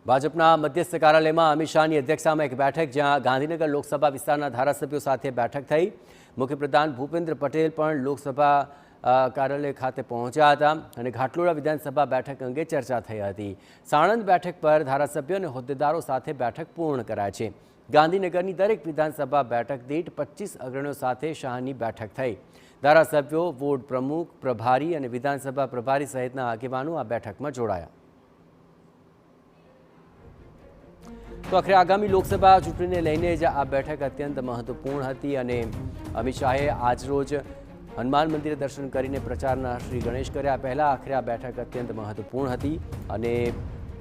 ભાજપના મધ્યસ્થ કાર્યાલયમાં અમિત શાહની અધ્યક્ષતામાં એક બેઠક, જ્યાં ગાંધીનગર લોકસભા વિસ્તારના ધારાસભ્યો સાથે બેઠક થઈ। મુખ્યપ્રધાન ભૂપેન્દ્ર પટેલ પણ લોકસભા કાર્યાલય ખાતે પહોંચ્યા હતા અને ઘાટલોડા વિધાનસભા બેઠક અંગે ચર્ચા થઈ હતી। સાણંદ બેઠક પર ધારાસભ્યો અને હોદ્દેદારો સાથે બેઠક પૂર્ણ કરાય છે। ગાંધીનગરની દરેક વિધાનસભા બેઠક દીઠ 25 અગ્રણીઓ સાથે શાહની બેઠક થઈ। ધારાસભ્યો, વોર્ડ પ્રમુખ, પ્રભારી અને વિધાનસભા પ્રભારી સહિતના આગેવાનો આ બેઠકમાં જોડાયા। તો આખરે આગામી લોકસભા ચૂંટણીને લઈને જ આ બેઠક અત્યંત મહત્વપૂર્ણ હતી અને અમિત શાહે આજરોજ હનુમાન મંદિરે દર્શન કરીને પ્રચારના શ્રી ગણેશ કર્યા। પહેલાં આખરે આ બેઠક અત્યંત મહત્વપૂર્ણ હતી અને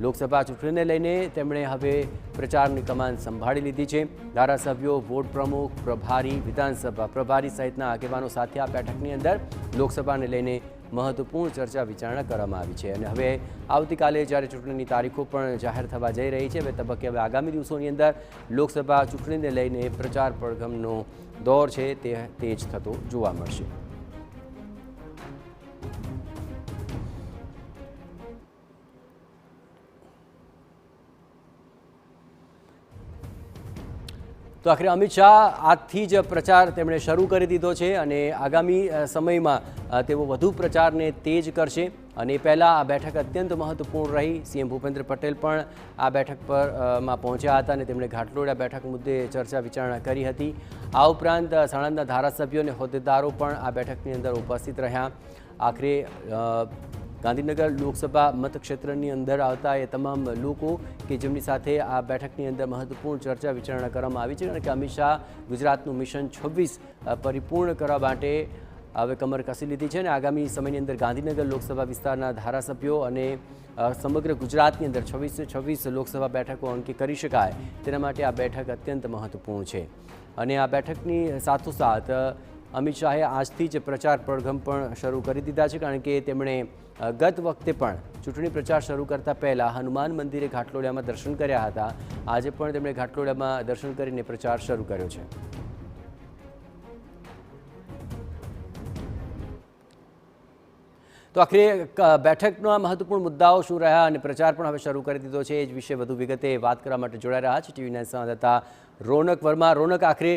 લોકસભા ચૂંટણીને લઈને તેમણે હવે પ્રચારની કમાન સંભાળી લીધી છે। ધારાસભ્યો, વોર્ડ પ્રમુખ, પ્રભારી, વિધાનસભા પ્રભારી સહિતના આગેવાનો સાથે આ બેઠકની અંદર લોકસભાને લઈને મહત્વપૂર્ણ ચર્ચા વિચારણા કરવામાં આવી છે અને હવે આવતીકાલે જ્યારે ચૂંટણીની તારીખો પણ જાહેર થવા જઈ રહી છે, હવે તબક્કે હવે આગામી દિવસોની અંદર લોકસભા ચૂંટણીને લઈને પ્રચાર પડઘમનો દોર છે તે તેજ થતો જોવા મળશે। તો આખરે અમિત શાહ આજથી જ પ્રચાર તેમણે શરૂ કરી દીધો છે અને આગામી સમયમાં તેઓ વધુ પ્રચારને તેજ કરશે અને પહેલાં આ બેઠક અત્યંત મહત્વપૂર્ણ રહી। સીએમ ભૂપેન્દ્ર પટેલ પણ આ બેઠક પર પહોંચ્યા હતા અને તેમણે ઘાટલોડા બેઠક મુદ્દે ચર્ચા વિચારણા કરી હતી। આ ઉપરાંત સાણંદના ધારાસભ્યો અને હોદ્દેદારો પણ આ બેઠકની અંદર ઉપસ્થિત રહ્યા। આખરે ગાંધીનગર લોકસભા મતક્ષેત્રની અંદર આવતા એ તમામ લોકો કે જેમની સાથે આ બેઠકની અંદર મહત્વપૂર્ણ ચર્ચા વિચારણા કરવામાં આવી છે અને કે અમિત શાહ ગુજરાતનું મિશન 26 પરિપૂર્ણ કરવા માટે હવે કમર કસી લીધી છે અને આગામી સમયની અંદર ગાંધીનગર લોકસભા વિસ્તારના ધારાસભ્યો અને સમગ્ર ગુજરાતની અંદર 26 લોકસભા બેઠકો અંકે કરી શકાય તેના માટે આ બેઠક અત્યંત મહત્વપૂર્ણ છે અને આ બેઠકની સાથોસાથ અમિત શાહે આજથી જ પ્રચાર પડઘમ પણ શરૂ કરી દીધા છે, કારણ કે તેમણે ગત વખતે પણ ચૂંટણી પ્રચાર શરૂ કરતા પહેલાં હનુમાન મંદિરે ઘાટલોડિયામાં દર્શન કર્યા હતા। આજે પણ તેમણે ઘાટલોડિયામાં દર્શન કરીને પ્રચાર શરૂ કર્યો છે। તો આખરે બેઠકના મહત્વપૂર્ણ મુદ્દાઓ શું રહ્યા અને પ્રચાર પણ હવે શરૂ કરી દીધો છે, એ જ વિશે વધુ વિગતે વાત કરવા માટે જોડાઈ રહ્યા છે ટીવી 9 સંવાદદાતા રોનક વર્મા। રોનક, આખરે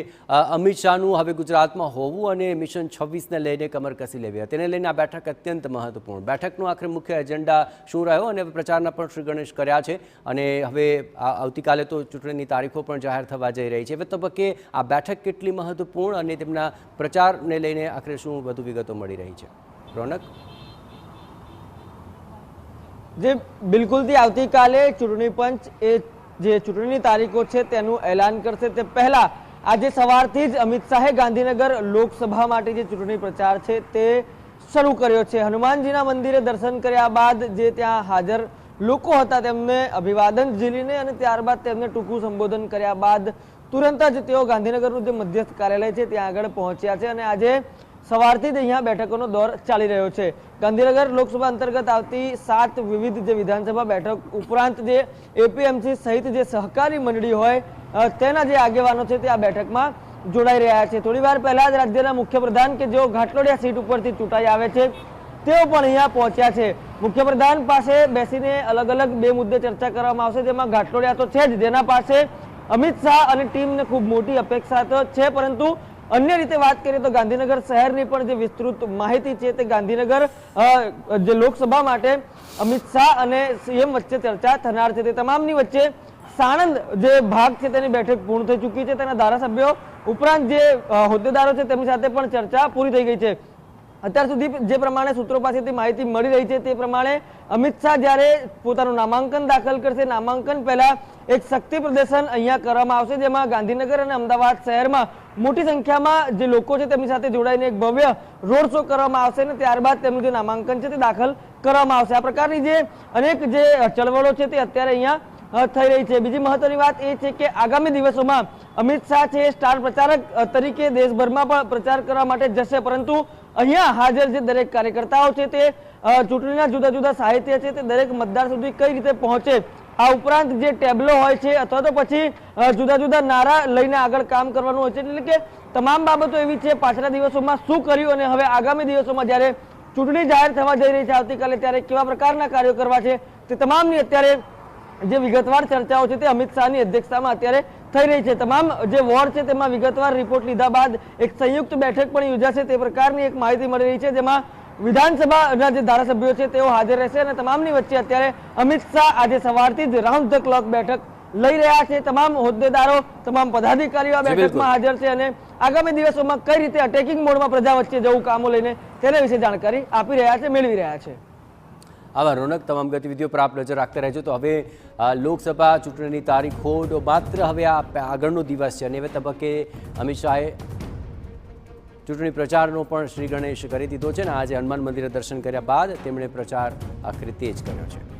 અમિત શાહનું હવે ગુજરાતમાં હોવું અને મિશન 26ને લઈને કમર કસી લેવી, તેને લઈને આ બેઠક અત્યંત મહત્વપૂર્ણ। બેઠકનો આખરે મુખ્ય એજન્ડા શું રહ્યો અને પ્રચારના પણ શ્રી ગણેશ કર્યા છે અને હવે આવતીકાલે તો ચૂંટણીની તારીખો પણ જાહેર થવા જઈ રહી છે, હવે તબક્કે આ બેઠક કેટલી મહત્વપૂર્ણ અને તેમના પ્રચારને લઈને આખરે શું વધુ વિગતો મળી રહી છે? રોનક, જે બિલકુલથી આવતીકાલે ચૂંટણી પંચ એ જે ચૂંટણીની તારીખો છે તેનું એલાન કરશે તે પહેલા આજે સવારથી જ અમિત શાહે ગાંધીનગર લોકસભા માટે જે ચૂંટણી પ્રચાર છે તે શરૂ કર્યો છે। હનુમાનજીના મંદિરે દર્શન કર્યા બાદ જે ત્યાં હાજર લોકો હતા તેમને અભિવાદન ઝીલીને અને ત્યારબાદ તેમને ટૂંકું સંબોધન કર્યા બાદ તુરંત જ તેઓ ગાંધીનગરનું જે મધ્યસ્થ કાર્યાલય છે ત્યાં આગળ પહોંચ્યા છે અને આજે સવારથી જ અહીંયા બેઠકોનો દોર ચાલી રહ્યો છે। ગાંધીનગર લોકસભા અંતર્ગત આવતી 7 વિવિધ જે વિધાનસભા બેઠક ઉપરાંત જે એપીએમસી સહિત જે સહકારી મંડળી હોય તેના જે આગેવાનો છે તે આ બેઠકમાં જોડાઈ રહ્યા છે। થોડી વાર પહેલા જ રાજ્યના મુખ્યપ્રધાન કે જેઓ ઘાટલોડિયા સીટ ઉપરથી ચૂંટાઈ આવે છે તેઓ પણ અહીંયા પહોંચ્યા છે। મુખ્યપ્રધાન પાસે બેસીને અલગ અલગ 2 મુદ્દે ચર્ચા કરવામાં આવશે, જેમાં ઘાટલોડિયા તો છે જ, જેના પાસે અમિત શાહ અને ટીમને ખૂબ મોટી અપેક્ષા તો છે, પરંતુ અન્ય રીતે વાત કરીએ તો ગાંધીનગર શહેરની પણ જે વિસ્તૃત માહિતી છે તે ગાંધીનગર જે લોકસભા માટે અમિત શાહ અને સીએમ વચ્ચે ચર્ચા થનાર છે તે તમામની વચ્ચે સાણંદ જે ભાગ છે તેની બેઠક પૂર્ણ થઈ ચૂકી છે, તેના ધારાસભ્યો ઉપરાંત જે હોદ્દેદારો છે તેમની સાથે પણ ચર્ચા પૂરી થઈ ગઈ છે। અત્યાર સુધી જે પ્રમાણે સૂત્રો પાસેથી માહિતી મળી રહી છે તે પ્રમાણે અમિત શાહ જ્યારે પોતાનું નામાંકન દાખલ કરશે, નામાંકન પહેલા એક શક્તિ પ્રદર્શન અહીંયા કરવામાં આવશે, જેમાં ગાંધીનગર અને અમદાવાદ શહેરમાં મોટી સંખ્યામાં જે લોકો છે તેમની સાથે જોડાઈને એક ભવ્ય રોડ શો કરવામાં આવશે અને ત્યારબાદ તેમનું જે નામાંકન છે તે દાખલ કરવામાં આવશે। આ પ્રકારની જે અનેક જે ચળવળો છે તે અત્યારે અહીંયા થઈ રહી છે। બીજી મહત્વની વાત એ છે કે આગામી દિવસોમાં અમિત શાહ છે સ્ટાર પ્રચારક તરીકે દેશભરમાં પણ પ્રચાર કરવા માટે જશે, પરંતુ અહીંયા હાજર જે દરેક કાર્યકર્તાઓ છે તે ચૂંટણીના જુદા જુદા સાહિત્ય છે તે દરેક મતદાર સુધી કઈ રીતે પહોંચે, આ ઉપરાંત જે ટેબ્લો હોય છે અથવા તો પછી જુદા જુદા નારા લઈને આગળ કામ કરવાનું હોય છે, એટલે કે તમામ બાબતો એવી છે પાછલા દિવસોમાં શું કર્યું અને હવે આગામી દિવસોમાં જ્યારે ચૂંટણી જાહેર થવા જઈ રહી છે આવતીકાલે ત્યારે કેવા પ્રકારના કાર્યો કરવા છે તે તમામની અત્યારે જે વિગતવાર ચર્ચાઓ છે તે અમિત શાહની અધ્યક્ષતામાં અત્યારે થઈ રહી છે। તમામ જે વોર્ડ છે તેમાં વિગતવાર રિપોર્ટ લીધા બાદ એક સંયુક્ત બેઠક પણ યોજાશે તે પ્રકારની એક માહિતી મળી રહી છે, જેમાં વિધાનસભાના જે ધારાસભ્યો છે તેઓ હાજર રહેશે અને તમામની વચ્ચે અત્યારે અમિત શાહ આજે સવારથી જ રાઉન્ડ ધ ક્લોક બેઠક લઈ રહ્યા છે। તમામ હોદ્દેદારો, તમામ પદાધિકારીઓ આ બેઠકમાં હાજર છે અને આગામી દિવસોમાં કઈ રીતે અટેકિંગ મોડમાં પ્રજા વચ્ચે જવું કામો લઈને તેના વિશે જાણકારી આપી રહ્યા છે, મેળવી રહ્યા છે। આવા રોનક, તમામ ગતિવિધિઓ પર આપ નજર રાખતા રહેજો। તો હવે લોકસભા ચૂંટણીની તારીખો માત્ર હવે આ આગળનો દિવસ છે અને હવે તબક્કે અમિત શાહે ચૂંટણી પ્રચારનો પણ શ્રી ગણેશ કરી દીધો છે અને આજે હનુમાન મંદિરે દર્શન કર્યા બાદ તેમણે પ્રચાર આખરે તેજ કર્યો છે।